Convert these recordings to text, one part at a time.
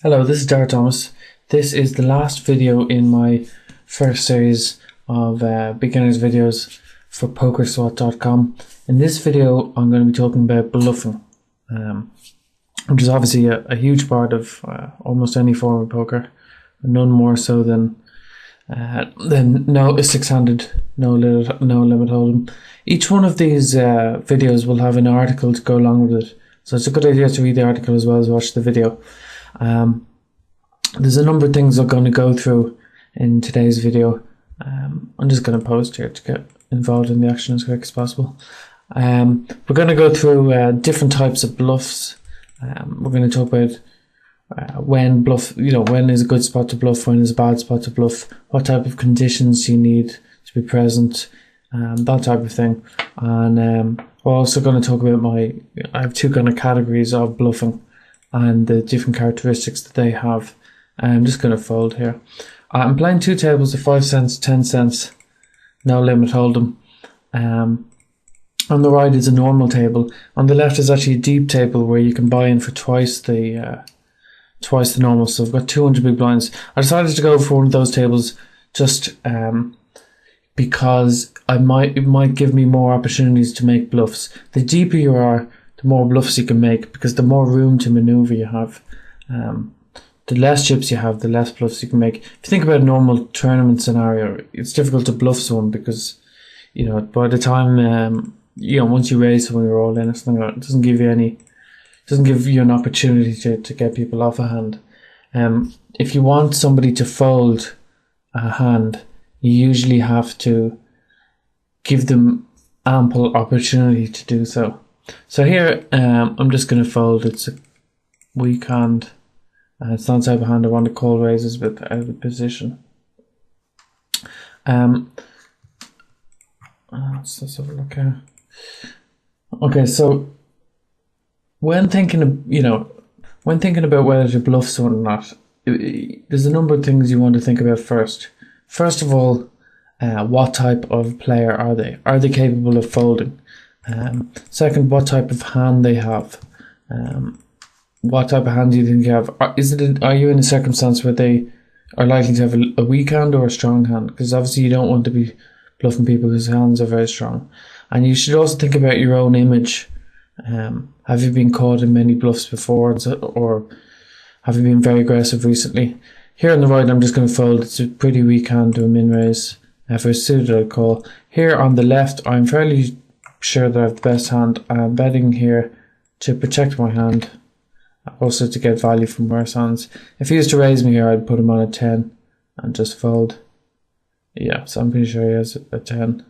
Hello, this is Darragh Thomas. This is the last video in my first series of beginners videos for PokerSwat.com. In this video, I'm going to be talking about bluffing, which is obviously a huge part of almost any form of poker, none more so than no six-handed, no limit hold'em. Each one of these videos will have an article to go along with it, so it's a good idea to read the article as well as watch the video. There's a number of things I'm going to go through in today's video. I'm just going to post here to get involved in the action as quick as possible. We're going to go through different types of bluffs. We're going to talk about when when is a good spot to bluff, when is a bad spot to bluff, what type of conditions you need to be present, that type of thing. And we're also going to talk about I have two kind of categories of bluffing and the different characteristics that they have. I'm just going to fold here. I'm playing two tables of 5 cents, 10 cents, no limit hold'em. On the right is a normal table. On the left is actually a deep table where you can buy in for twice the normal. So I've got 200 big blinds. I decided to go for one of those tables just because it might give me more opportunities to make bluffs. The deeper you are, the more bluffs you can make, because the more room to maneuver you have. The less chips you have, the less bluffs you can make. If you think about a normal tournament scenario, it's difficult to bluff someone because, by the time, once you raise someone, you're all in. It doesn't give you an opportunity to get people off a hand. If you want somebody to fold a hand, you usually have to give them ample opportunity to do so. So here, I'm just going to fold. It's a weak hand. It's not the type of hand I want to call raises with out of position. Let's have a look here. Okay, so when thinking about whether to bluff someone or not, there's a number of things you want to think about first. First of all, what type of player are they? Are they capable of folding? Second, what type of hand they have. What type of hand do you think you have? Are you in a circumstance where they are likely to have a weak hand or a strong hand? Because obviously you don't want to be bluffing people whose hands are very strong. And you should also think about your own image. Have you been caught in many bluffs before, or have you been very aggressive recently? Here on the right, I'm just going to fold. It's a pretty weak hand to a min raise. For a suited, I'd call. Here on the left, I'm fairly sure that I have the best hand. I'm betting here to protect my hand, also to get value from worse hands. If he was to raise me here, I'd put him on a 10 and just fold. Yeah, so I'm pretty sure he has a 10.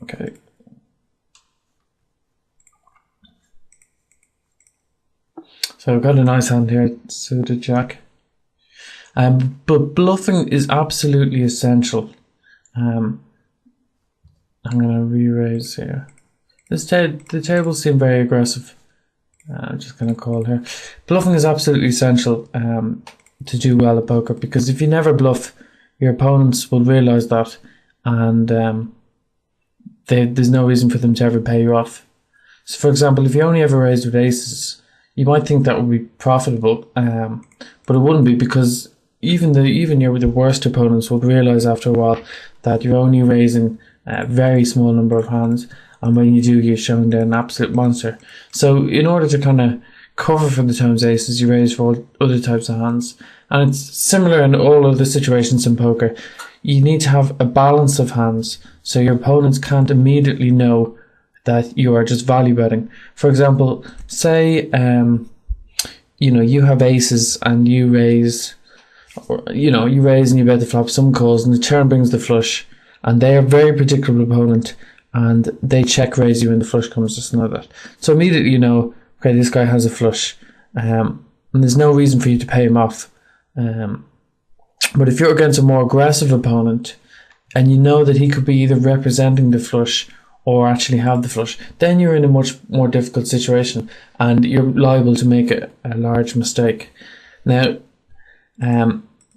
Okay. So I've got a nice hand here, suited jack. But bluffing is absolutely essential. I'm going to re-raise here. The tables seem very aggressive. I'm just going to call here. Bluffing is absolutely essential to do well at poker, because if you never bluff, your opponents will realise that, and there's no reason for them to ever pay you off. So for example, if you only ever raised with aces, you might think that would be profitable, but it wouldn't be, because even the worst opponents would realise after a while that you're only raising a very small number of hands, and when you do, you're showing they're an absolute monster. So in order to kind of cover for the times aces, you raise for all other types of hands. And it's similar in all of the situations in poker. You need to have a balance of hands, so your opponents can't immediately know that you are just value betting. For example, say you have aces and you raise, or you raise and you bet the flop, some calls, and the turn brings the flush, and they are a very predictable opponent, and they check raise you when the flush comes, just like that. So immediately you know, okay, this guy has a flush, and there's no reason for you to pay him off. But if you're against a more aggressive opponent, and you know that he could be either representing the flush or actually have the flush, then you're in a much more difficult situation, and you're liable to make a large mistake. Now,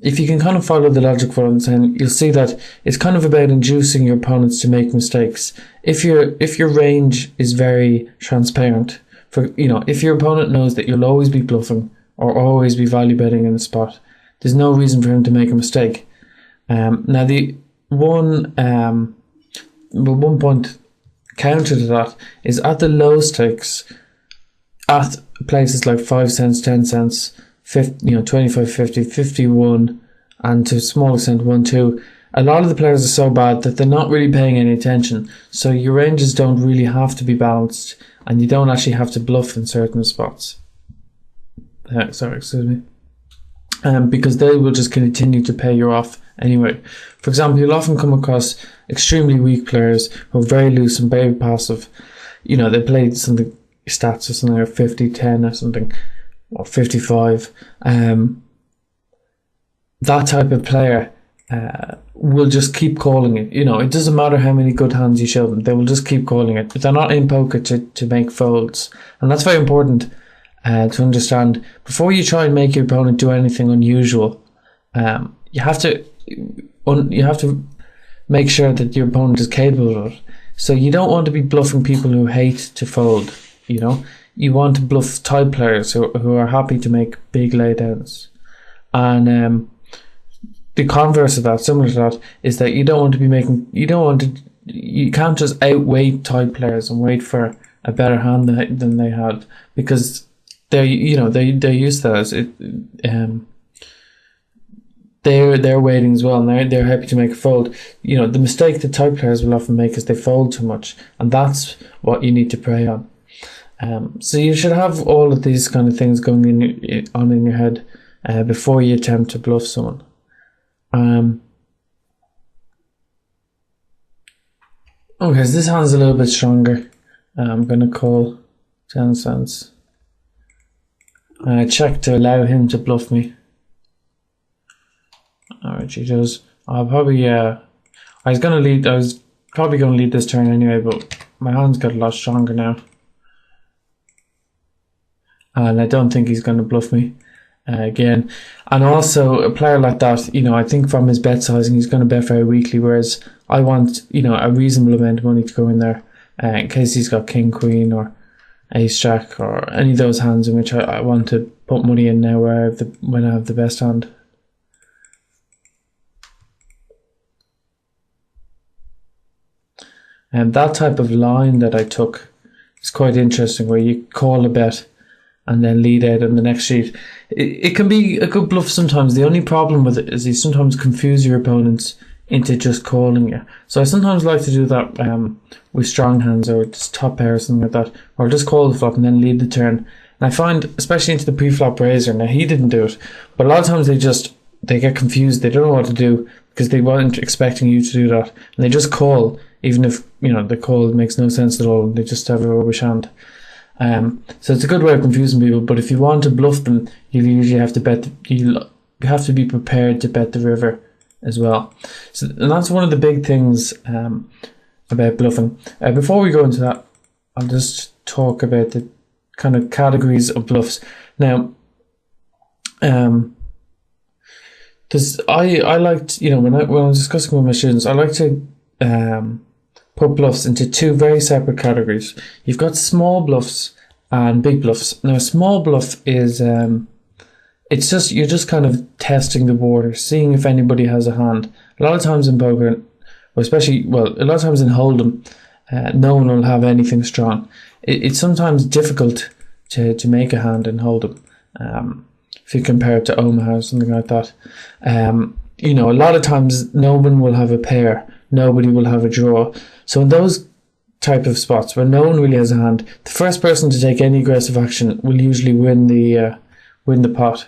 if you can kind of follow the logic for what I'm saying, you'll see that it's kind of about inducing your opponents to make mistakes. If your range is very transparent, For if your opponent knows that you'll always be bluffing or always be value betting in a spot, there's no reason for him to make a mistake. Now the one point counter to that is at the low stakes, at places like 5 cents, 10 cents, 25, 50, 51, and to a small extent 1, 2. A lot of the players are so bad that they're not really paying any attention. So your ranges don't really have to be balanced, and you don't actually have to bluff in certain spots. Excuse me. Because they will just continue to pay you off anyway. For example, you'll often come across extremely weak players who are very loose and very passive. They played something stats or something like 50, 10 or something, or 55. That type of player will just keep calling it. It doesn't matter how many good hands you show them, they will just keep calling it. But they're not in poker to make folds, and that's very important to understand. Before you try and make your opponent do anything unusual, you have to make sure that your opponent is capable of it. So you don't want to be bluffing people who hate to fold. You want to bluff type players who are happy to make big laydowns. And the converse of that, similar to that, is that you can't just outweight type players and wait for a better hand than they had, because they're used to that. They're waiting as well, and they're happy to make a fold. The mistake that type players will often make is they fold too much, and that's what you need to prey on. So you should have all of these kind of things going on in your head before you attempt to bluff someone. Okay, so this hand's a little bit stronger. I'm going to call 10 cents. Check to allow him to bluff me. Alright, he does. I was probably going to lead this turn anyway, but my hand's got a lot stronger now. And I don't think he's going to bluff me again. And also, a player like that, I think from his bet sizing, he's going to bet very weakly, whereas I want, a reasonable amount of money to go in there in case he's got king, queen, or ace, jack, or any of those hands in which I want to put money in now when I have the best hand. And that type of line that I took is quite interesting, where you call a bet and then lead out on the next sheet. It can be a good bluff sometimes. The only problem with it is you sometimes confuse your opponents into just calling you. So I sometimes like to do that with strong hands or just top pair or something like that, or I'll just call the flop and then lead the turn. And I find, especially into the pre-flop raiser, now he didn't do it, but a lot of times they get confused. They don't know what to do because they weren't expecting you to do that, and they just call, even if the call makes no sense at all. They just have a rubbish hand. So it's a good way of confusing people. But if you want to bluff them, you usually have to bet. You have to be prepared to bet the river as well. So, and that's one of the big things about bluffing. Before we go into that, I'll just talk about the kind of categories of bluffs. Now, I liked, when I was discussing with my students, I like to put bluffs into two very separate categories. You've got small bluffs and big bluffs. Now, a small bluff is you're just kind of testing the water, seeing if anybody has a hand. A lot of times in poker, or a lot of times in Holdem, no one will have anything strong. It's sometimes difficult to make a hand in Holdem. If you compare it to Omaha or something like that. A lot of times no one will have a pair, nobody will have a draw. So in those type of spots where no one really has a hand, the first person to take any aggressive action will usually win the pot.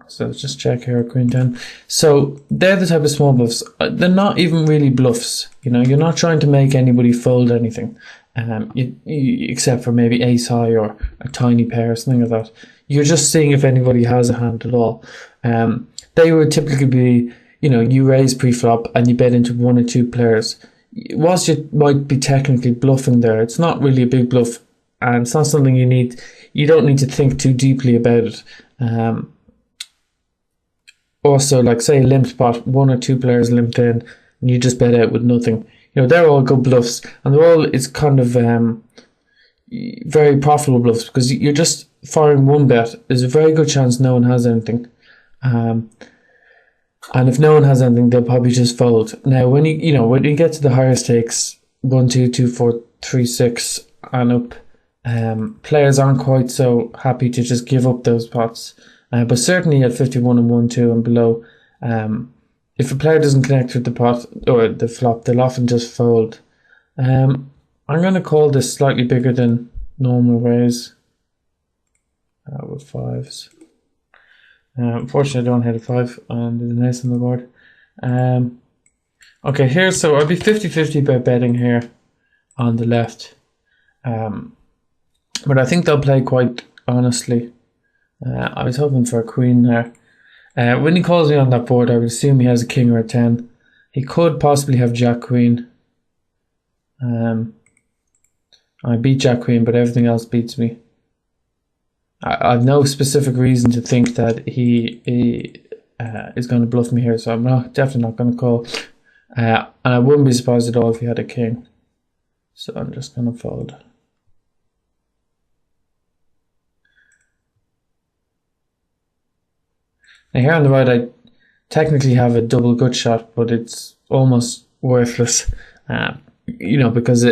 So let's just check here, Queen 10. So they're the type of small bluffs. They're not even really bluffs. You're not trying to make anybody fold anything, except for maybe ace high or a tiny pair or something like that. You're just seeing if anybody has a hand at all. They would typically be, you raise pre-flop and you bet into one or two players. Whilst you might be technically bluffing there, it's not really a big bluff, and it's not something you don't need to think too deeply about it. Also, like say a limped pot, one or two players limped in, and you just bet out with nothing. They're all good bluffs, and it's kind of, very profitable bluffs, because you're just firing one bet. There's a very good chance no one has anything. And if no one has anything, they'll probably just fold. Now, when you get to the higher stakes, 1, 2, 2, 4, 3, 6 and up, players aren't quite so happy to just give up those pots. But certainly at 51 and 1, 2 and below, if a player doesn't connect with the pot or the flop, they'll often just fold. I'm going to call this slightly bigger than normal raise with fives. Unfortunately, I don't hit a 5 and there's an ace on the board. Okay, here, so I'll be 50-50 by betting here on the left. But I think they'll play quite honestly. I was hoping for a queen there. When he calls me on that board, I would assume he has a king or a 10. He could possibly have jack queen. I beat jack queen, but everything else beats me. I have no specific reason to think that he is going to bluff me here, so I'm definitely not going to call. And I wouldn't be surprised at all if he had a king. So I'm just going to fold. Now here on the right, I technically have a double gut shot, but it's almost worthless. Because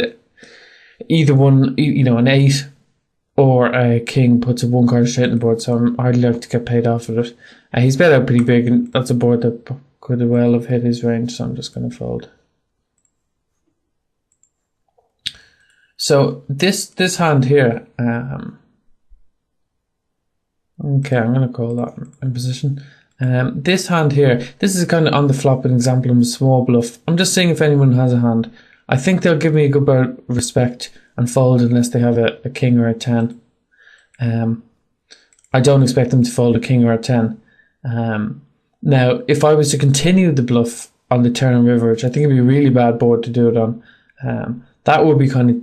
either one, an 8 or a king puts a 1 card straight on the board, so I'm hardly like to get paid off of it. He's bet out pretty big, and that's a board that could well have hit his range, so I'm just going to fold. So this hand here, okay, I'm going to call that in position. This hand here, this is kind of on the flop an example of a small bluff. I'm just seeing if anyone has a hand. I think they'll give me a good bit of respect and fold unless they have a king or a 10. I don't expect them to fold a king or a 10. Now, if I was to continue the bluff on the turn and river, which I think would be a really bad board to do it on, that would be kind of,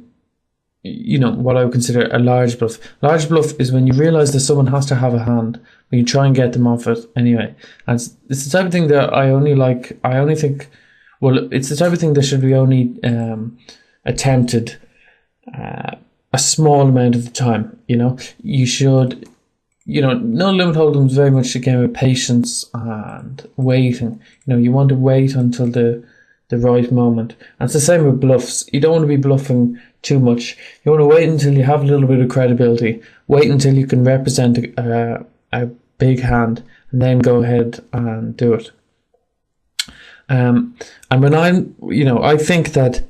what I would consider a large bluff. Large bluff is when you realize that someone has to have a hand, but you try and get them off it anyway. And it's the type of thing that it's the type of thing that should be only attempted a small amount of the time. You should, no limit hold'em is very much a game of patience and waiting. You want to wait until the right moment. And it's the same with bluffs. You don't want to be bluffing too much. You want to wait until you have a little bit of credibility. Wait until you can represent a big hand, and then go ahead and do it. And when I think that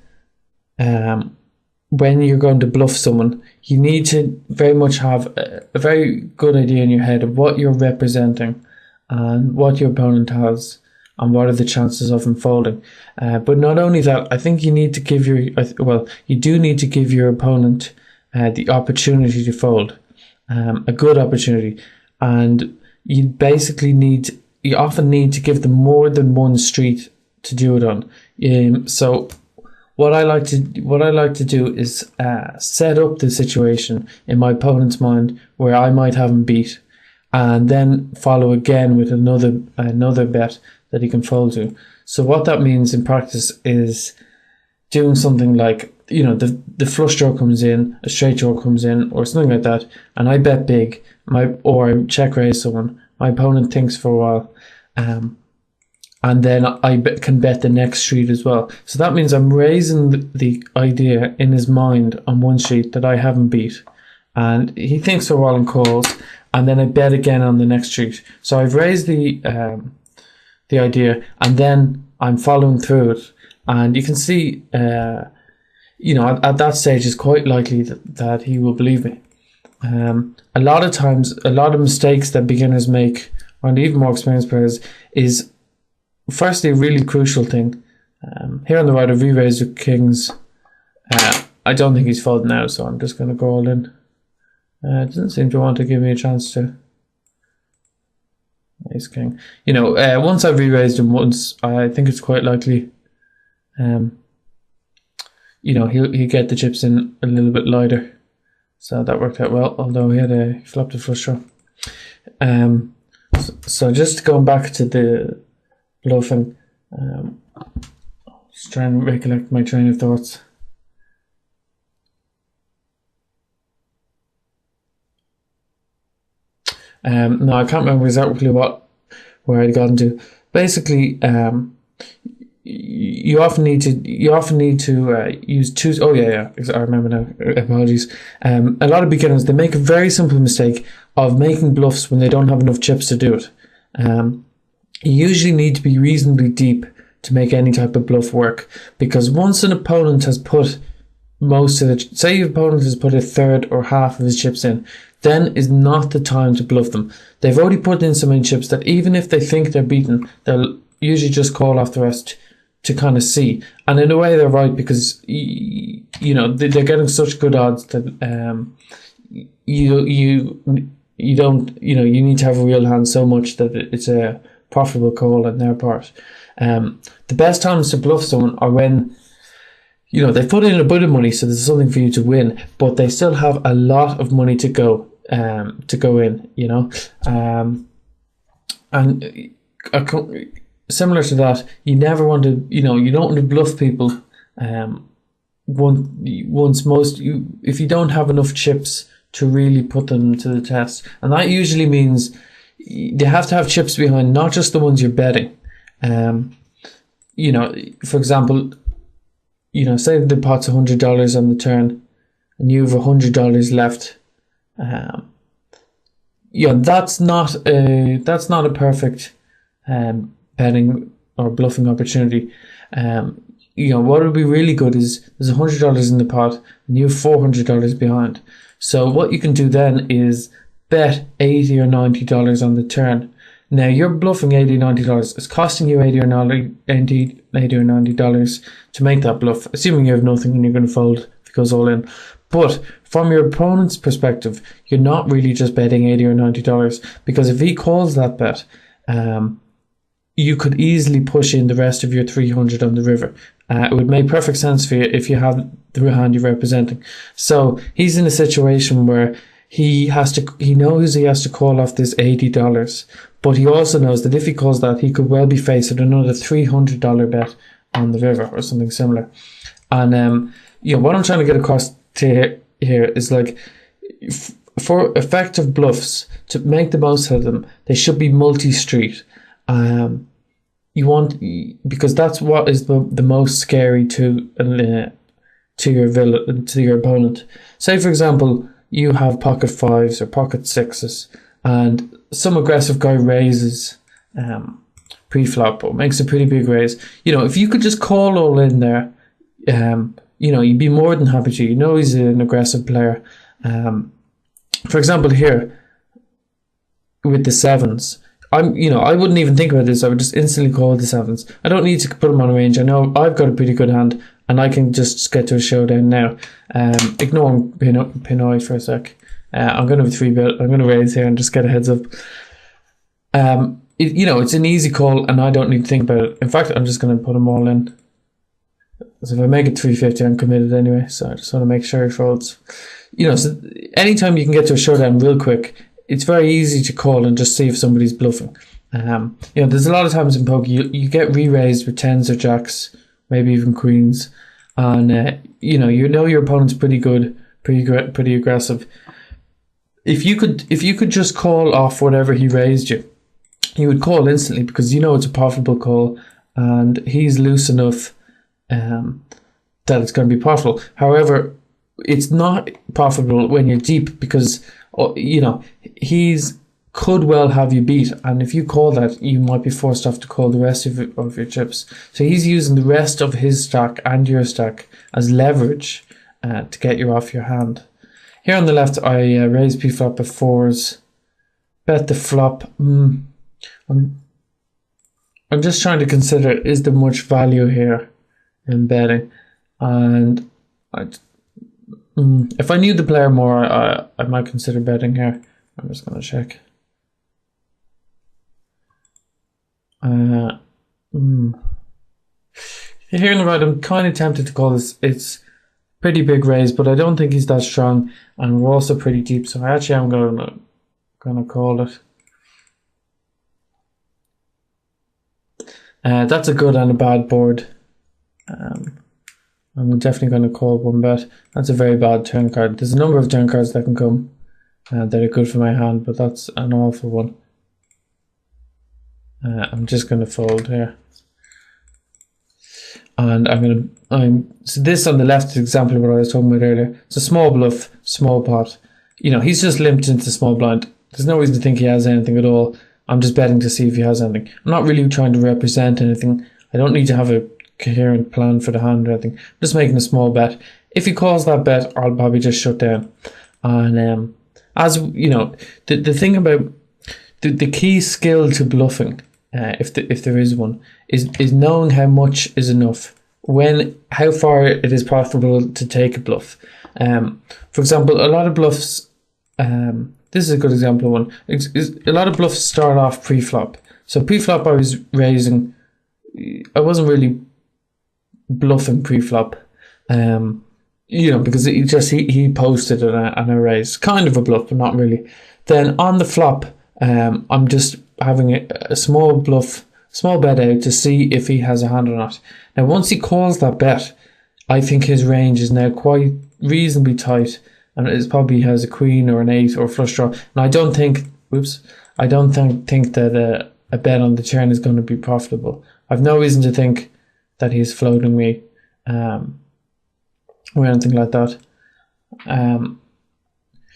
when you're going to bluff someone, you need to very much have a very good idea in your head of what you're representing and what your opponent has and what are the chances of him folding. But not only that, I think you need to give you do need to give your opponent the opportunity to fold, a good opportunity, and you often need to give them more than one street to do it on. So what I like to do is set up the situation in my opponent's mind where I might have him beat, and then follow again with another bet that he can fold to. So what that means in practice is doing something like, the flush draw comes in, a straight draw comes in, or something like that, and I bet big, or I check raise someone. My opponent thinks for a while, and then I can bet the next street as well. So that means I'm raising the idea in his mind on one street that I haven't beat, and he thinks for a while and calls, and then I bet again on the next street. So I've raised the idea, and then I'm following through it, and you can see, at that stage it's quite likely that he will believe me. A lot of times, a lot of mistakes that beginners make, and even more experienced players, is firstly a really crucial thing. Here on the right, I've re-raised with kings. I don't think he's folding now, so I'm just going to go all in. Doesn't seem to want to give me a chance to. Ace king. Once I've re-raised him once, I think it's quite likely he'll get the chips in a little bit lighter. So that worked out well, although he flopped a flush draw. So just going back to the bluffing, just trying to recollect my train of thoughts. No, I can't remember exactly where I'd gotten to. Basically, you often need to use two. Oh yeah, I remember now. Apologies. A lot of beginners, they make a very simple mistake of making bluffs when they don't have enough chips to do it. You usually need to be reasonably deep to make any type of bluff work, because once an opponent has put most of it, say your opponent has put a third or half of his chips in, then is not the time to bluff them. They've already put in so many chips that even if they think they're beaten, they'll usually just call off the rest to kind of see. And in a way they're right, because you know they're getting such good odds that you don't, you know, you need to have a real hand so much that it's a profitable call on their part. The best times to bluff someone are when, you know, they put in a bit of money, so there's something for you to win, but they still have a lot of money to go in, you know. And similar to that, you never want to, you know, you don't want to bluff people. If you don't have enough chips to really put them to the test, and that usually means they have to have chips behind, not just the ones you're betting. You know, for example, you know, say the pot's $100 on the turn, and you have $100 left. Yeah, that's not a perfect betting or bluffing opportunity. You know, what would be really good is there's $100 in the pot and you have $400 behind. So what you can do then is bet $80 or $90 on the turn. Now you're bluffing $80 or $90. It's costing you $80 or $90 to make that bluff, assuming you have nothing and you're going to fold if it goes all in. But from your opponent's perspective, you're not really just betting $80 or $90, because if he calls that bet, you could easily push in the rest of your 300 on the river. It would make perfect sense for you if you have the hand you're representing. So he's in a situation where he knows he has to call off this $80, but he also knows that if he calls that, he could well be faced with another $300 bet on the river or something similar. And you know, what I'm trying to get across to here is, like, for effective bluffs, to make the most of them, they should be multi-street. Because that's what is the most scary to your opponent. Say, for example, you have pocket fives or pocket sixes, and some aggressive guy raises pre-flop or makes a pretty big raise. You know, if you could just call all in there, you know, you'd be more than happy to. You know, he's an aggressive player. For example, here with the sevens, I wouldn't even think about this. I would just instantly call the sevens. I don't need to put them on a range. I know I've got a pretty good hand, and I can just get to a showdown now. Ignoring Pinoy for a sec. I'm going to have a 3-bet. I'm going to raise here and just get a heads up. It's an easy call, and I don't need to think about it. In fact, I'm just going to put them all in. So if I make it 350, I'm committed anyway. So I just want to make sure he folds. You know, so anytime you can get to a showdown real quick, it's very easy to call and just see if somebody's bluffing. You know, there's a lot of times in poker you get re-raised with tens or jacks, maybe even queens, and you know your opponent's pretty good, pretty aggressive. If you could just call off whatever he raised you would call instantly, because you know it's a profitable call and he's loose enough that it's going to be profitable. However, it's not profitable when you're deep, because you know he's could well have you beat, and if you call that, you might be forced off to call the rest of your chips. So he's using the rest of his stack and your stack as leverage to get you off your hand. Here on the left, I raise pre-flop at fours, bet the flop. I'm just trying to consider, is there much value here in betting? And if I knew the player more, I might consider betting here. I'm just going to check. Here in the right, I'm kind of tempted to call this. It's pretty big raise, but I don't think he's that strong, and we're also pretty deep, so I actually am gonna call it. That's a good and a bad board. I'm definitely going to call one bet. That's a very bad turn card. There's a number of turn cards that can come. that are good for my hand, but that's an awful one. I'm just going to fold here. And so this on the left is example of what I was talking about earlier. It's a small bluff, small pot. You know, he's just limped into small blind. There's no reason to think he has anything at all. I'm just betting to see if he has anything. I'm not really trying to represent anything. I don't need to have a coherent plan for the hand or anything. I'm just making a small bet. If he calls that bet, I'll probably just shut down. And as you know, the thing about the key skill to bluffing, if there is one, is knowing how much is enough, how far it is profitable to take a bluff. For example, a lot of bluffs. This is a good example of one. A lot of bluffs start off pre-flop. So pre-flop I was raising. I wasn't really bluffing pre-flop. You know, because he posted and I raised. Kind of a bluff, but not really. Then on the flop, I'm just having a small bet out to see if he has a hand or not. Now, once he calls that bet, I think his range is now quite reasonably tight, and it probably has a queen or an 8 or a flush draw. And I don't think that a bet on the turn is going to be profitable. I've no reason to think that he's floating me or anything like that.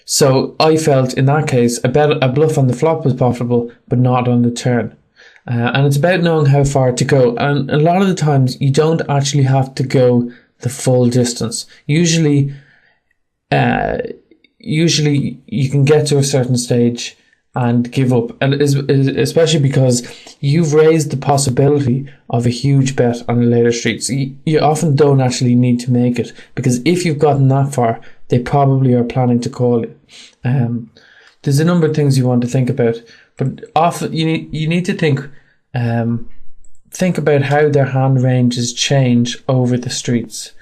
So I felt in that case a bluff on the flop was profitable, but not on the turn. And it's about knowing how far to go. And a lot of the times you don't actually have to go the full distance. Usually you can get to a certain stage and give up, and especially because you've raised the possibility of a huge bet on a later street. So you often don't actually need to make it, because if you've gotten that far, they probably are planning to call you. There's a number of things you want to think about, but often you need to think about how their hand ranges change over the streets.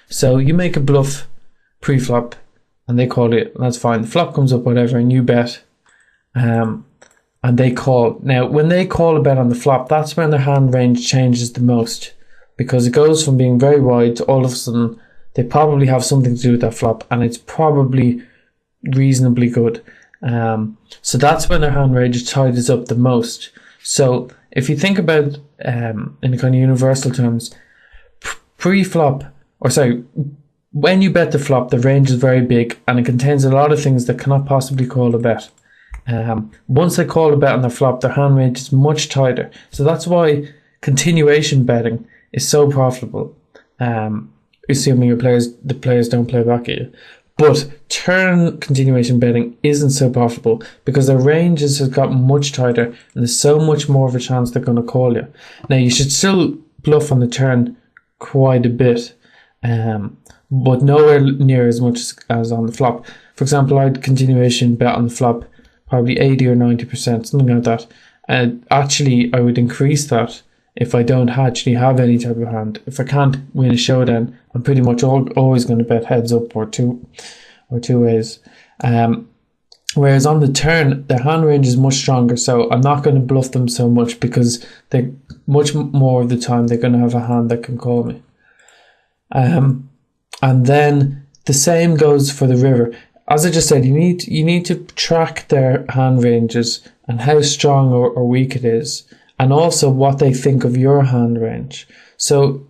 So you make a bluff pre-flop and they call it, and that's fine. The flop comes up, whatever, and you bet. And they call. Now, when they call a bet on the flop, that's when their hand range changes the most, because it goes from being very wide to all of a sudden they probably have something to do with that flop, and it's probably reasonably good. So that's when their hand range tightens up the most. So if you think about in the kind of universal terms, when you bet the flop, the range is very big and it contains a lot of things that cannot possibly call a bet. Once they call a bet on the flop, their hand range is much tighter. So that's why continuation betting is so profitable, assuming the players don't play back at you. But turn continuation betting isn't so profitable because their ranges have got much tighter and there's so much more of a chance they're going to call you. Now, you should still bluff on the turn quite a bit, but nowhere near as much as on the flop. For example, I'd continuation bet on the flop probably 80 or 90%, something like that. Actually, I would increase that if I don't actually have any type of hand. If I can't win a showdown, I'm pretty much always going to bet heads up or two ways. Whereas on the turn, their hand range is much stronger, so I'm not going to bluff them so much because they much more of the time they're going to have a hand that can call me. And then the same goes for the river. As I just said, you need to track their hand ranges and how strong or weak it is, and also what they think of your hand range. So,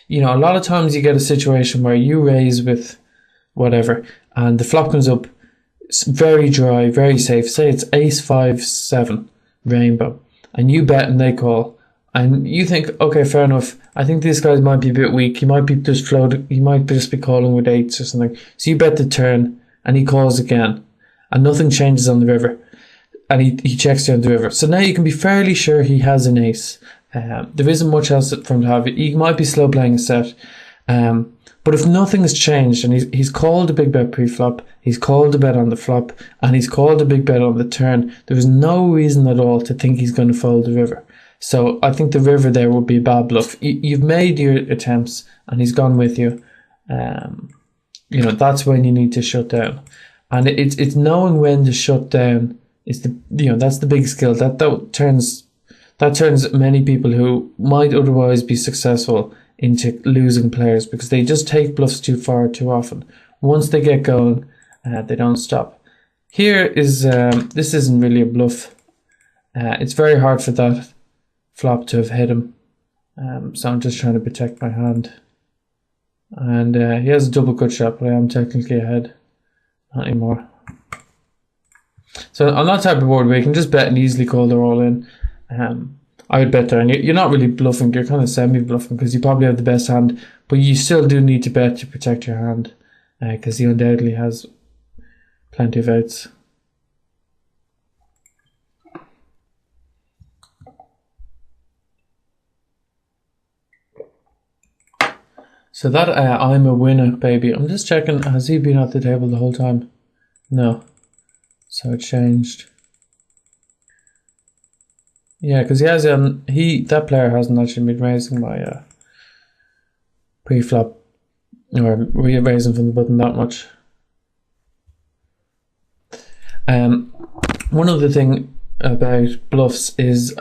you know, a lot of times you get a situation where you raise with whatever, and the flop comes up very dry, very safe. Say it's ace 5 7 rainbow, and you bet and they call, and you think, okay, fair enough. I think these guys might be a bit weak. He might be just floating. He might just be calling with eights or something. So you bet the turn, and he calls again, and nothing changes on the river, and he checks down the river. So now you can be fairly sure he has an ace. There isn't much else for him to have. He might be slow playing a set, but if nothing has changed, and he's called a big bet pre-flop, he's called a bet on the flop, and he's called a big bet on the turn, there is no reason at all to think he's going to fold the river. So I think the river there would be a bad bluff. You've made your attempts, and he's gone with you. You know, that's when you need to shut down, and it's knowing when to shut down is that's the big skill that turns many people who might otherwise be successful into losing players, because they just take bluffs too far too often. Once they get going, they don't stop. here is this isn't really a bluff. It's very hard for that flop to have hit him. So I'm just trying to protect my hand. And he has a double cut shot, but I am technically ahead. Not anymore. So on that type of board where you can just bet and easily call the all in, I would bet there. And you're not really bluffing, you're kind of semi-bluffing because you probably have the best hand, but you still do need to bet to protect your hand because he undoubtedly has plenty of outs. So that I'm a winner, baby. I'm just checking, has he been at the table the whole time? No. So it changed. Yeah, because he has that player hasn't actually been raising my pre-flop or raising from the button that much. One other thing about bluffs is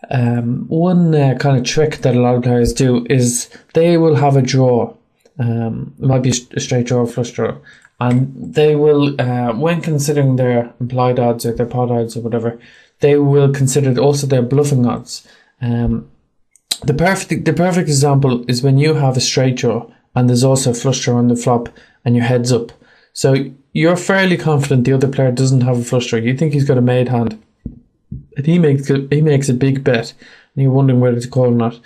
one kind of trick that a lot of players do is they will have a draw. It might be a straight draw or flush draw, and they will, when considering their implied odds or their pot odds or whatever, they will consider also their bluffing odds. The perfect example is when you have a straight draw and there's also a flush draw on the flop and your head's up. So you're fairly confident the other player doesn't have a flush draw. You think he's got a made hand. And he makes a big bet and you're wondering whether to call or not.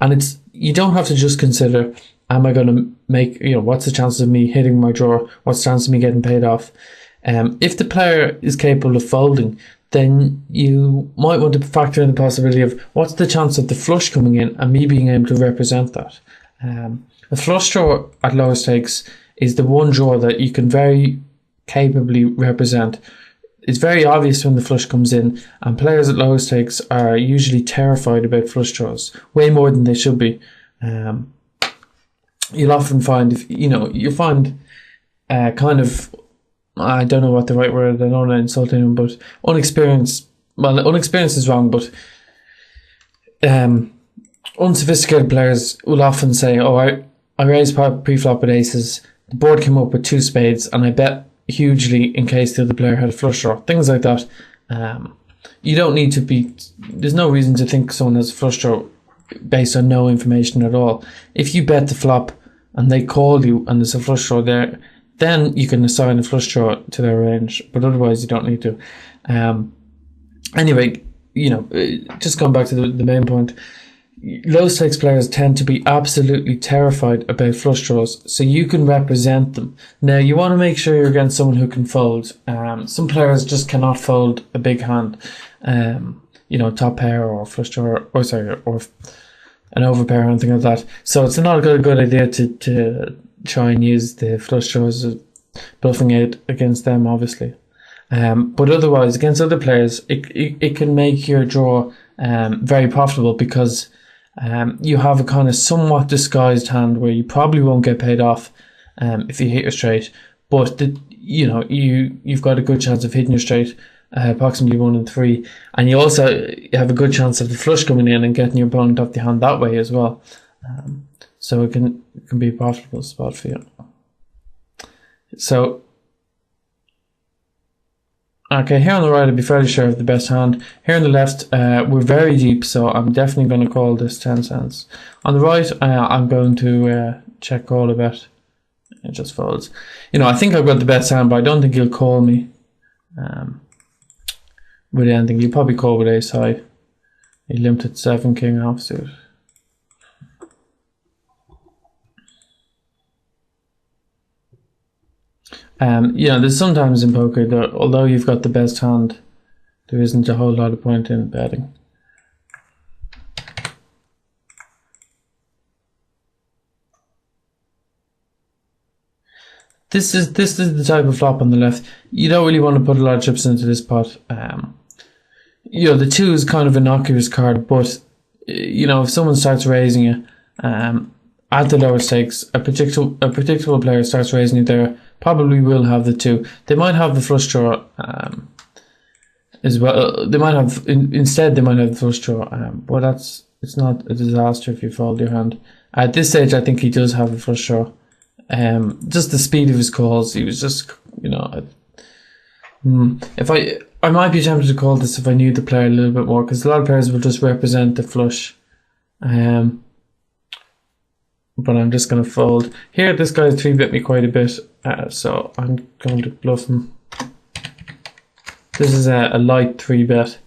And you don't have to just consider, am I going to make, what's the chances of me hitting my draw? What's the chance of me getting paid off? If the player is capable of folding, then you might want to factor in the possibility of what's the chance of the flush coming in and me being able to represent that. A flush draw at lower stakes is the one draw that you can very capably represent. It's very obvious when the flush comes in, and players at lower stakes are usually terrified about flush draws, way more than they should be. You'll often find, kind of, I don't know what the right word, I don't want to insult anyone, but unexperienced is wrong, but unsophisticated players will often say, I raised pre-flop with aces, the board came up with two spades, and I bet hugely in case the other player had a flush draw, things like that. You don't need to there's no reason to think someone has a flush draw based on no information at all. If you bet the flop and they call you and there's a flush draw there, then you can assign a flush draw to their range, but otherwise you don't need to. Anyway, just going back to the main point, low stakes players tend to be absolutely terrified about flush draws, so you can represent them. Now, you want to make sure you're against someone who can fold. Some players just cannot fold a big hand, top pair or flush draw, or an overpair or anything like that. So it's not a good idea to try and use the flush draws as bluffing out against them, obviously. But otherwise, against other players, it can make your draw very profitable because you have a kind of somewhat disguised hand where you probably won't get paid off if you hit your straight, but you've got a good chance of hitting your straight, approximately 1 in 3, and you also have a good chance of the flush coming in and getting your opponent off the hand that way as well. So it can be a profitable spot for you. So okay, here on the right I'd be fairly sure of the best hand. Here on the left we're very deep, so I'm definitely going to call this 10 cents. On the right I'm going to check call a bet. It just folds. I think I've got the best hand, but I don't think he'll call me with anything. He'll probably call with ace high. He limited 7 king offsuit. There's sometimes in poker that although you've got the best hand, there isn't a whole lot of point in betting. This is the type of flop on the left. You don't really want to put a lot of chips into this pot. The 2 is kind of an innocuous card, but if someone starts raising you at the lower stakes, a predictable player starts raising you there, probably will have the 2. They might have the flush draw as well. They might have instead. They might have the flush draw, but it's not a disaster if you fold your hand. At this stage, I think he does have a flush draw. Just the speed of his calls, he was just If I might be tempted to call this if I knew the player a little bit more, because a lot of players will just represent the flush. But I'm just going to fold. Here, this guy 3-bet me quite a bit, so I'm going to bluff him. This is a light 3-bet.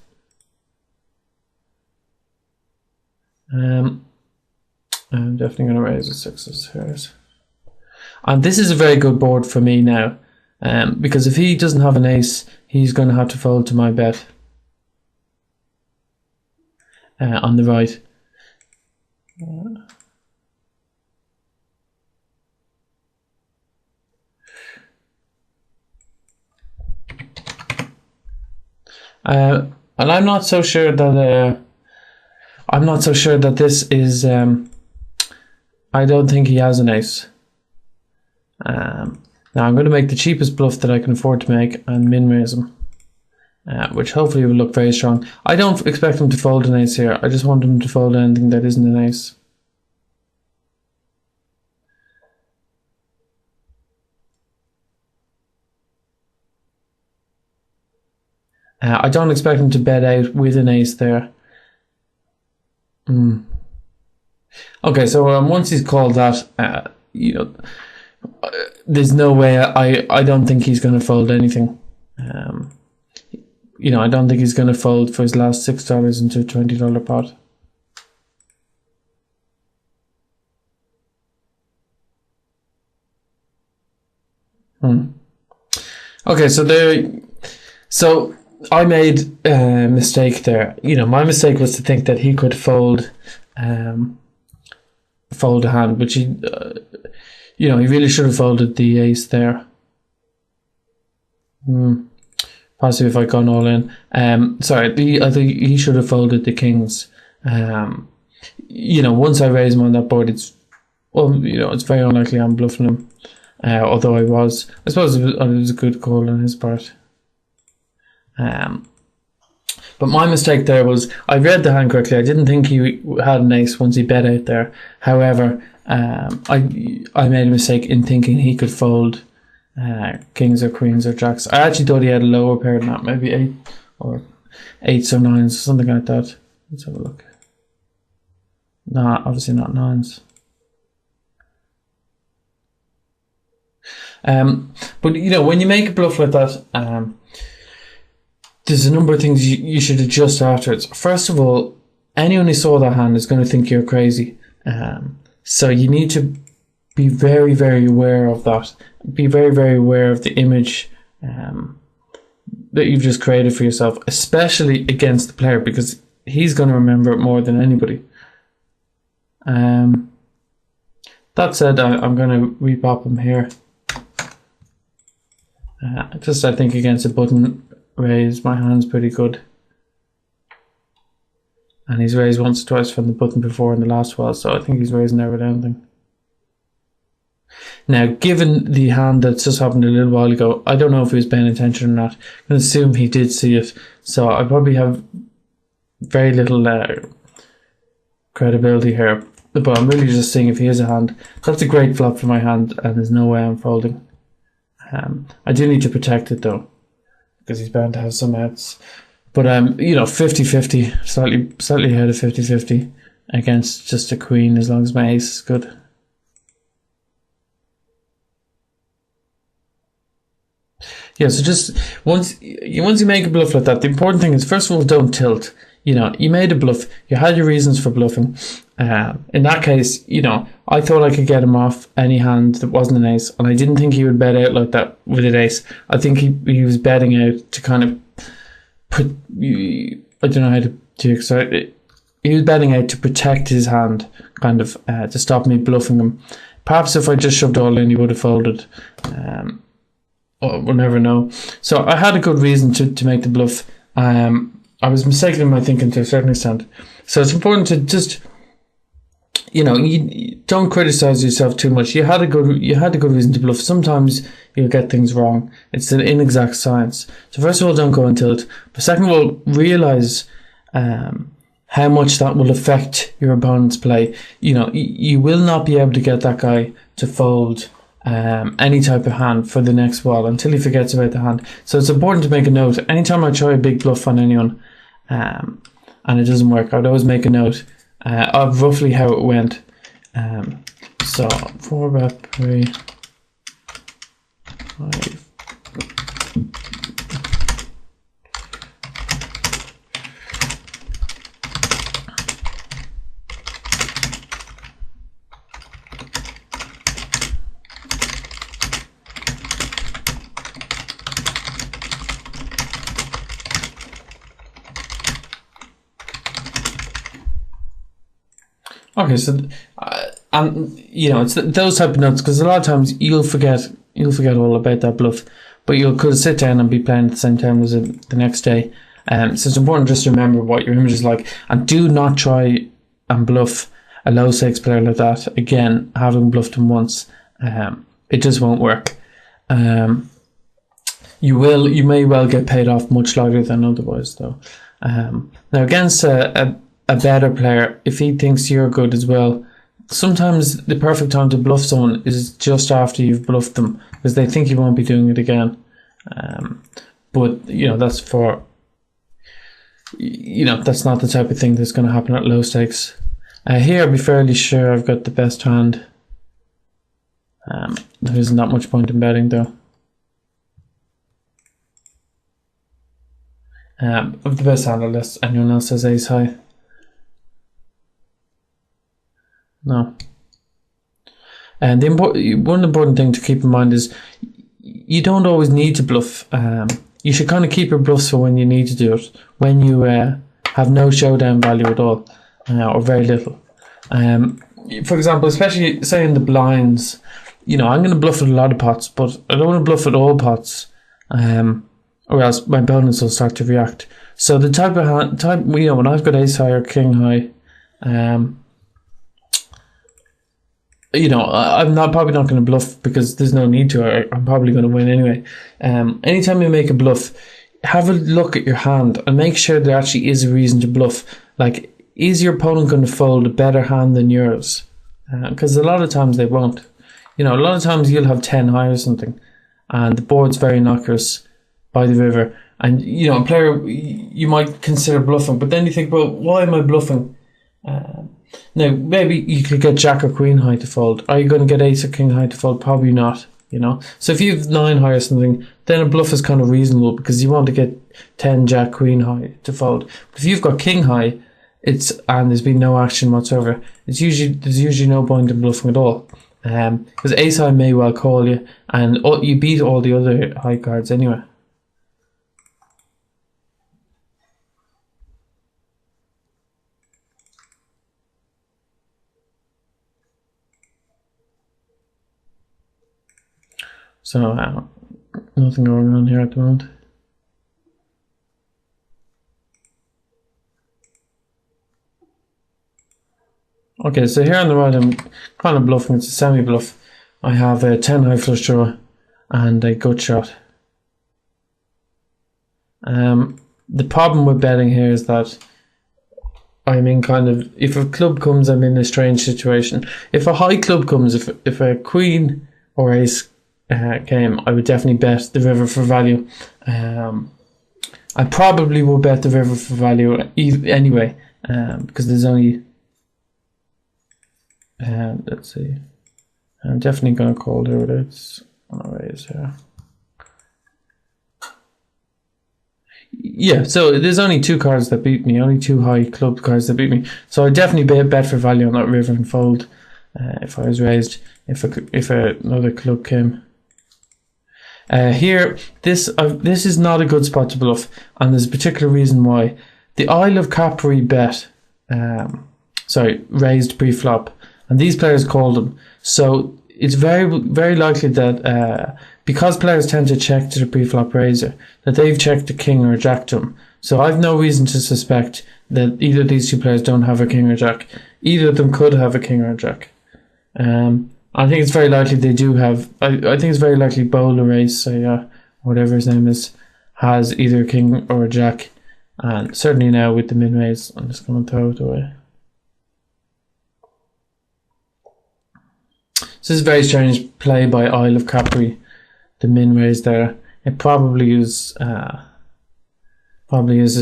I'm definitely going to raise with 6 of spades. And this is a very good board for me now. Because if he doesn't have an ace, he's going to have to fold to my bet on the right. And I'm not so sure that this is. I don't think he has an ace. Now I'm going to make the cheapest bluff that I can afford to make and min-raise him, which hopefully will look very strong. I don't expect him to fold an ace here. I just want him to fold anything that isn't an ace. I don't expect him to bet out with an ace there. Okay, so once he's called that, there's no way. I don't think he's going to fold anything. I don't think he's going to fold for his last $6 into a $20 pot. Okay, so I made a mistake there. My mistake was to think that he could fold a hand, which he really should have folded the ace there. Possibly if I'd gone all in. Sorry, I think he should have folded the kings. Once I raise him on that board, it's very unlikely I'm bluffing him. Although I suppose it was a good call on his part. But my mistake there was I read the hand correctly. I didn't think he had an ace once he bet out there. However, I made a mistake in thinking he could fold kings or queens or jacks. I actually thought he had a lower pair than that, maybe 8s or 9s, something like that. Let's have a look. Nah, obviously not 9s. But when you make a bluff like that, there's a number of things you should adjust afterwards. First of all, anyone who saw that hand is going to think you're crazy. So you need to be very, very aware of that. Be very, very aware of the image that you've just created for yourself, especially against the player, because he's going to remember it more than anybody. That said, I'm going to repop him here. I think against a button raise, my hand's pretty good. And he's raised once or twice from the button before in the last while, so I think he's raising never anything. Now, given the hand that's just happened a little while ago, I don't know if he was paying attention or not. I'm going to assume he did see it, so I probably have very little credibility here. But I'm really just seeing if he has a hand. That's a great flop for my hand, and there's no way I'm folding. I do need to protect it though, because he's bound to have some outs. But 50-50, slightly ahead of 50-50 against just a queen, as long as my ace is good. Yeah, so just once you make a bluff like that, the important thing is, first of all, don't tilt. You made a bluff, you had your reasons for bluffing. In that case, I thought I could get him off any hand that wasn't an ace, and I didn't think he would bet out like that with an ace. I think he was betting out to kind of put, I don't know how to explain it. He was betting out to protect his hand, kind of, to stop me bluffing him. Perhaps if I just shoved all in, he would have folded. We'll never know. So I had a good reason to make the bluff. I was mistaken in my thinking to a certain extent. So it's important to just, you don't criticize yourself too much. You had a good reason to bluff. Sometimes you'll get things wrong. It's an inexact science. So first of all, don't go on tilt. But second of all, realize how much that will affect your opponent's play. You will not be able to get that guy to fold any type of hand for the next wall until he forgets about the hand. So it's important to make a note. Anytime I try a big bluff on anyone and it doesn't work, I would always make a note of roughly how it went. So 4 bet 3 5. Okay, so you know, it's those type of notes, because a lot of times you'll forget all about that bluff, but you could sit down and be playing at the same time as the next day. So it's important just to remember what your image is like, and do not try and bluff a low stakes player like that again, having bluffed him once. It just won't work. You may well get paid off much larger than otherwise, though. Now against a better player, if he thinks you're good as well, sometimes the perfect time to bluff someone is just after you've bluffed them, because they think you won't be doing it again. But you know, that's not the type of thing that's going to happen at low stakes. Here I'll be fairly sure I've got the best hand. There isn't that much point in betting though. Of the best hand, unless anyone else has ace high. No. And one important thing to keep in mind is you don't always need to bluff. You should kind of keep your bluffs for when you need to do it, when you have no showdown value at all, or very little. For example, especially say in the blinds, you know, I'm going to bluff at a lot of pots, but I don't want to bluff at all pots, or else my opponents will start to react. So the type of hand, you know, when I've got ace high or king high, you know, I'm probably not going to bluff because there's no need to. I'm probably going to win anyway. Anytime you make a bluff, have a look at your hand and make sure there actually is a reason to bluff. Like, is your opponent going to fold a better hand than yours? Because a lot of times they won't. You know, a lot of times you'll have 10 high or something, and the board's very knockers by the river. And, you know, a player, you might consider bluffing, but then you think, well, why am I bluffing? Now, maybe you could get jack or queen high to fold. Are you going to get ace or king high to fold? Probably not, you know. So if you have 9 high or something, then a bluff is kind of reasonable because you want to get 10 jack queen high to fold. But if you've got king high, and there's been no action whatsoever, there's usually no point in bluffing at all. Because ace high may well call you, and you beat all the other high cards anyway. So, nothing going on here at the moment. Okay, so here on the right, I'm kind of bluffing. It's a semi-bluff. I have a 10 high flush draw and a gut shot. The problem with betting here is that I'm in kind of, if a club comes, I'm in a strange situation. If a high club comes, if a queen or ace came, I would definitely bet the river for value. I probably will bet the river for value anyway, because there's only, let's see, I'm definitely going to call there without a raise here. Yeah, so there's only 2 cards that beat me, only 2 high club cards that beat me. So I definitely bet for value on that river and fold if I was raised, if another club came. Here, this is not a good spot to bluff, and there's a particular reason why. The Isle of Capri bet, raised pre-flop, and these players called them. So it's very, very likely that because players tend to check to the pre-flop raiser, that they've checked a king or a jack to them. So I've no reason to suspect that either of these 2 players don't have a king or jack. Either of them could have a king or a jack. I think it's very likely they do have. I think it's very likely Bowler race, whatever his name is, has either a king or a jack. And certainly now with the min raise, I'm just going to throw it away. This is a very strange play by Isle of Capri. The min raise there. It probably is a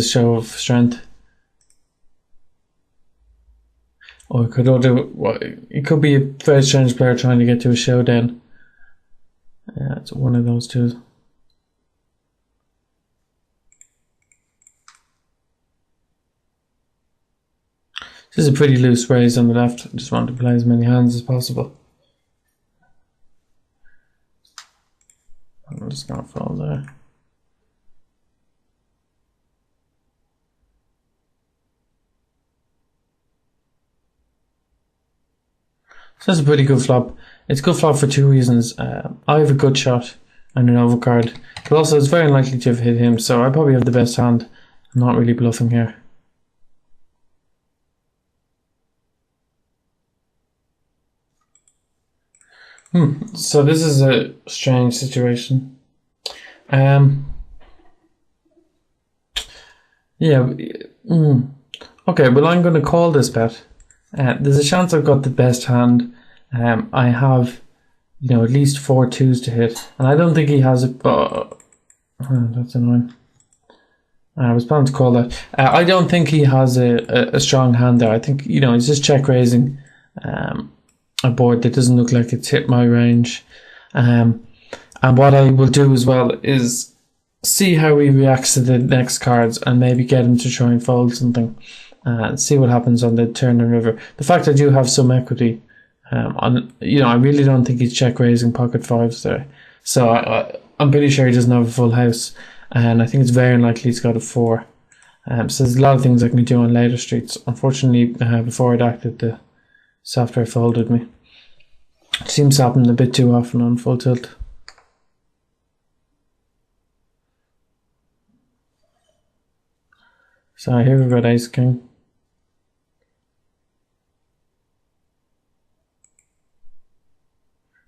show of strength. Or it could be a very strange player trying to get to a showdown. It's one of those two. This is a pretty loose raise on the left. I just want to play as many hands as possible. I'm just going to fold there. So that's a pretty good flop. It's a good flop for two reasons. I have a good shot and an overcard, but also it's very unlikely to have hit him, so I probably have the best hand. I'm not really bluffing here. So this is a strange situation. Okay, well, I'm going to call this bet. There's a chance I've got the best hand. I have, at least 4 twos to hit, and I don't think he has it. That's annoying. I was planning to call that. I don't think he has a strong hand there. I think he's just check raising a board that doesn't look like it's hit my range. And what I will do as well is see how he reacts to the next cards and maybe get him to try and fold something. See what happens on the turn and river. The fact I do have some equity, I really don't think he's check raising pocket fives there. So I'm pretty sure he doesn't have a full house, and I think it's very unlikely he's got a 4. So there's a lot of things I can do on later streets. Unfortunately, before I'd acted, the software folded me. It seems to happen a bit too often on full tilt. So here we've got ace king.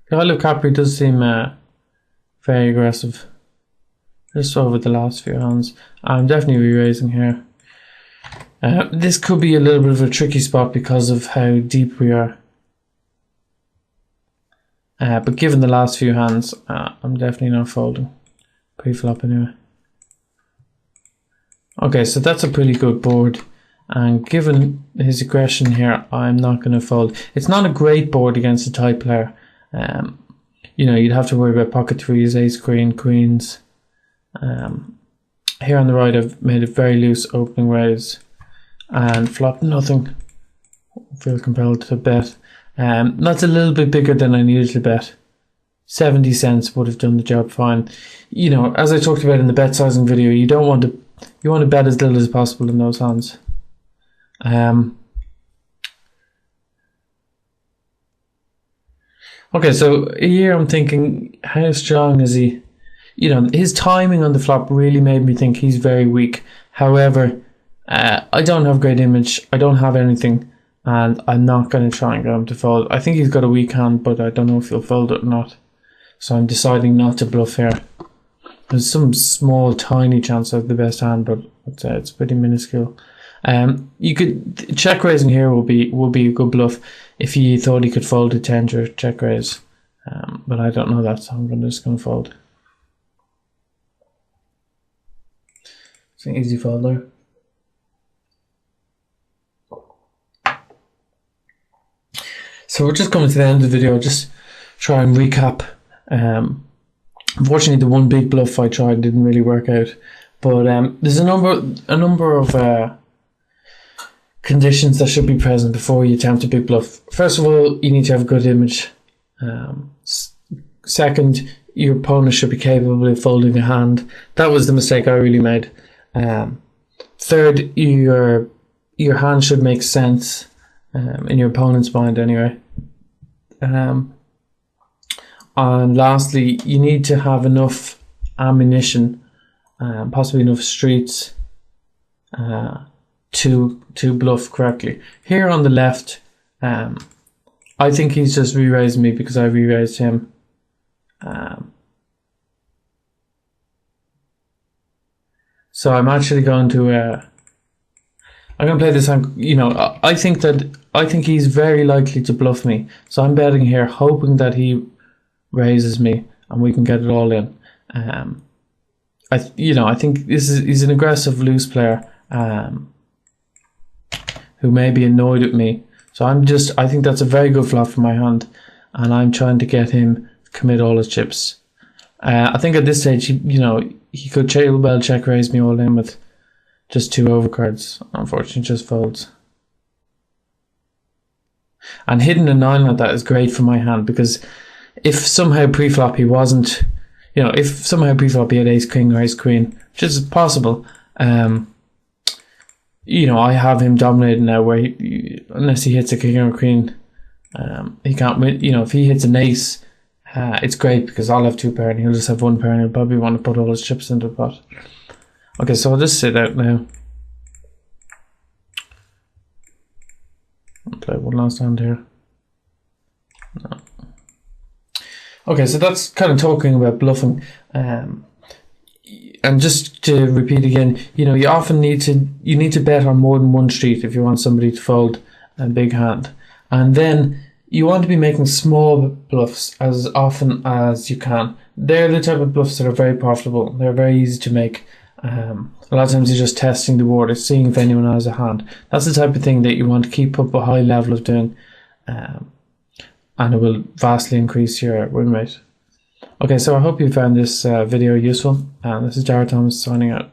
The Isle of Capri does seem very aggressive. Just over the last few hands. I'm definitely re-raising here. This could be a little bit of a tricky spot because of how deep we are. But given the last few hands, I'm definitely not folding. Pre-flop anyway. Okay, so that's a pretty good board. And given his aggression here, I'm not going to fold. It's not a great board against a tight player. You'd have to worry about pocket threes, ace, queen, queens. Here on the right, I've made a very loose opening raise and flop nothing. Feel compelled to bet. That's a little bit bigger than I usually bet. 70 cents would have done the job fine. As I talked about in the bet sizing video, you want to bet as little as possible in those hands. Okay, so here I'm thinking, how strong is he? His timing on the flop really made me think he's very weak. However, I don't have great image. I don't have anything, and I'm not going to try and get him to fold. I think he's got a weak hand, but I don't know if he'll fold it or not. So I'm deciding not to bluff here. There's some small, tiny chance I have the best hand, but it's pretty minuscule. You could check raising here will be a good bluff if he thought he could fold a 10 or check raise. But I don't know that, so I'm just going to fold. It's an easy fold there. So we're just coming to the end of the video. I'll just try and recap. Unfortunately, the one big bluff I tried didn't really work out. But there's a number of conditions that should be present before you attempt a big bluff. First of all, you need to have a good image. Second, your opponent should be capable of folding a hand. That was the mistake I really made. Third, your hand should make sense in your opponent's mind anyway. And lastly, you need to have enough ammunition, possibly enough streets, to bluff correctly. Here on the left, I think he's just re-raised me because I re-raised him. So I'm actually going to I'm going to play this hand. I think that I think he's very likely to bluff me. So I'm betting here, hoping that he raises me and we can get it all in. I think he's an aggressive loose player who may be annoyed at me. So I think that's a very good flop for my hand, and I'm trying to get him to commit all his chips. I think at this stage, he could well check raise me all in with just 2 overcards. Unfortunately, just folds. And hitting a 9 like that is great for my hand, because if somehow pre-flop he wasn't, if somehow pre-flop he had ace king or ace queen, which is possible, I have him dominated now, where unless he hits a king or a queen, he can't win. If he hits an ace, it's great because I'll have 2 pair and he'll just have 1 pair, and he'll probably want to put all his chips into the pot. Okay, so I'll just sit out now. I'll play one last hand here. No. Okay, so that's kind of talking about bluffing. And just to repeat again, you often need to bet on more than one street if you want somebody to fold a big hand. And then you want to be making small bluffs as often as you can. They're the type of bluffs that are very profitable. They're very easy to make. A lot of times you're just testing the water, seeing if anyone has a hand. That's the type of thing that you want to keep up a high level of doing, and it will vastly increase your win rate. Okay, so I hope you found this video useful, and this is Jared Thomas signing out.